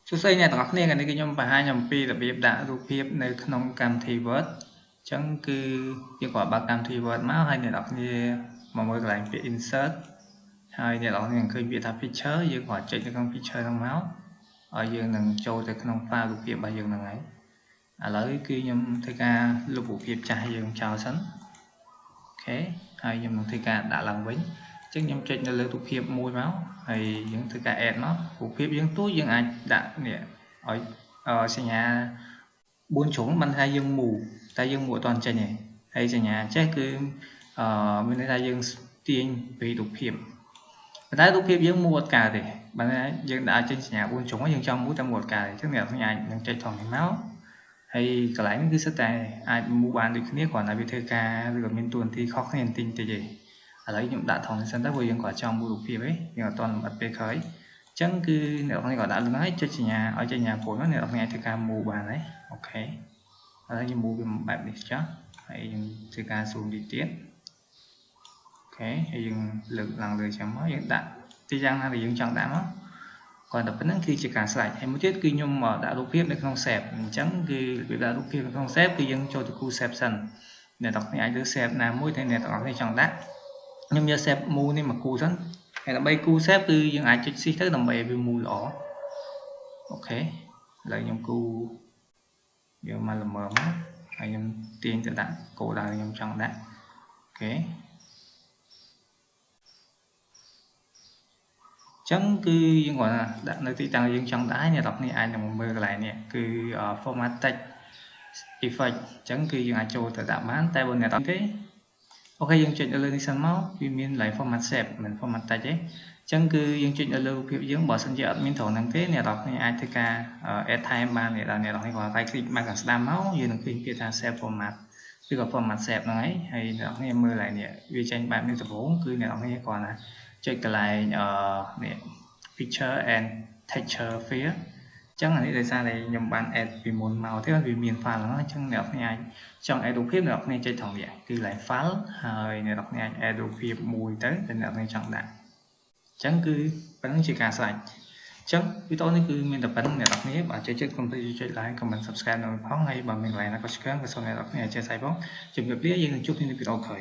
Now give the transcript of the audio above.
សួស្តីអ្នកទាំងអស់គ្នាថ្ងៃនេះខ្ញុំបង្ហាញអំពីរបៀបដាក់រូបភាពនៅក្នុងកម្មវិធី Word អញ្ចឹងគឺយើងក៏បើកកម្មវិធី Word មកហើយអ្នកទាំងអស់គ្នាមកមើលកន្លែងពាក្យ Insert ហើយអ្នកទាំងអស់គ្នានឹងឃើញពាក្យថា Picture យើងក៏ចុចនៅក្នុង Picture ហ្នឹងមកហើយយើងនឹងចូលទៅក្នុង file រូបភាពរបស់យើងហ្នឹងហើយឥឡូវគឺខ្ញុំធ្វើការលុបរូបភាពចាស់យើងចោលសិនអូខេហើយខ្ញុំនឹងធ្វើការដាក់ឡើងវិញអញ្ចឹងខ្ញុំចុចនៅលើរូបភាពមួយមកហើយយើងធ្វើការ add មករូបភាពយើងទួយើងអាចដាក់នេះឲ្យសញ្ញា4ជ្រុងបានថាយើង move តែយើង move អត់ទាន់ចេញទេហើយសញ្ញាចេះគឺមានន័យថាយើងទាញពីរូបភាពប៉ុន្តែរូបភាពយើង move អត់កើតទេបើយើងដាក់ចេញសញ្ញា4ជ្រុងយើងចង់ move តែ move អត់កើតទេអញ្ចឹងអ្នកខ្ញុំអាចនឹងចុចថតនេះមកហើយកន្លែងនេះគឺសិតតែអាច move បានដូចគ្នាគ្រាន់តែវាធ្វើការឬក៏មានតួនាទីខុសគ្នាបន្តិចទេឥឡូវខ្ញុំដាក់ថតនេះសិនទៅព្រោះយើងក៏ចង់ move រូបភាពឯងយើងអត់ទាន់លម្អិតពេលក្រោយអញ្ចឹងគឺអ្នកនរក៏ដាក់លឿនហើយចុចសញ្ញាឲ្យចុចសញ្ញាព្រោះនោះអ្នកនរអាចធ្វើការ move បានហើយអូខេឥឡូវខ្ញុំ move វាបែបនេះចុះហើយខ្ញុំធ្វើការ zoom តិចទៀតអូខេហើយយើងលើកឡើងលើចាំមកយើងដាក់ទីយ៉ាងណាដែលយើងចង់ដាក់មកគាត់តែប៉ុណ្្នឹងគឺជាការស្លាច់ហើយមួយទៀតគឺខ្ញុំដាក់រូបភាពនៅក្នុង save អញ្ចឹងគឺវាដាក់រូបភាពនៅក្នុង save គឺយើងចូលទៅគូ save សិនអ្នកនរអាចលើ save ណាមួយដែលអ្នកនរចង់ដាក់ខ្ញុំយក save move នេះមកគូសិនហើយដើម្បីគូ save គឺយើងអាចចុច shift ទៅដើម្បីឲ្យវា move ល្អអូខេឥឡូវខ្ញុំគូយកមកល្មមមកហើយខ្ញុំទាញទៅដាក់គោលដៅខ្ញុំចង់ដាក់អូខេចឹងគឺយើងគាត់ដាក់នៅទីតាំងយើងចង់ដាក់អ្នកនរគ្នាអាចនឹងមើលកន្លែងនេះគឺ format text effect ចឹងគឺយើងអាចចូលទៅដាក់បានតែបើអ្នកនរទេអូខេយើងចុចនៅលើនេះសិនមកវាមាន format shape មិន format text ទេអញ្ចឹងគឺយើងចុចនៅលើរូបភាពយើងបើសិនជាអត់មានត្រង់ហ្នឹងទេអ្នកនរគ្នាអាចធ្វើការ add time បានអ្នកនរគ្នាគាត់តែ click មកខាងស្ដាំមកយើងនឹងឃើញពាក្យថា save format ឬក៏ format shape ហ្នឹងហើយអ្នកនរគ្នាមើលឡើងនេះវាចេញបែបនេះដំបូងគឺអ្នកនរគ្នាគាត់ណាចុចកន្លែងនេះ picture and texture field អញ្ចឹងអានេះដោយសារតែខ្ញុំបាន add ពីមុនមកទេវាមាន file ហ្នឹងអញ្ចឹងអ្នកនរគ្នាអាចចង់ add រូបភាពអ្នកនរគ្នាចុចត្រង់នេះគឺ like file ហើយអ្នកនរគ្នាអាច add រូបភាពមួយទៅដែលអ្នកនរគ្នាចង់ដាក់អញ្ចឹងគឺប៉ុណ្្នឹងជាការស្រេចអញ្ចឹងវីដេអូនេះគឺមានតែប៉ុណ្្នឹងអ្នកនរគ្នាបើចូលចិត្តកុំភ្លេចចុច like comment subscribe នៅផងហើយបើមានកន្លែងណាក៏ឆ្កើងក៏សូមអ្នកនរគ្នាអធិស្ឋានផងជម្រាបលាយើងនឹងជួបគ្នានៅវីដេអូក្រោយ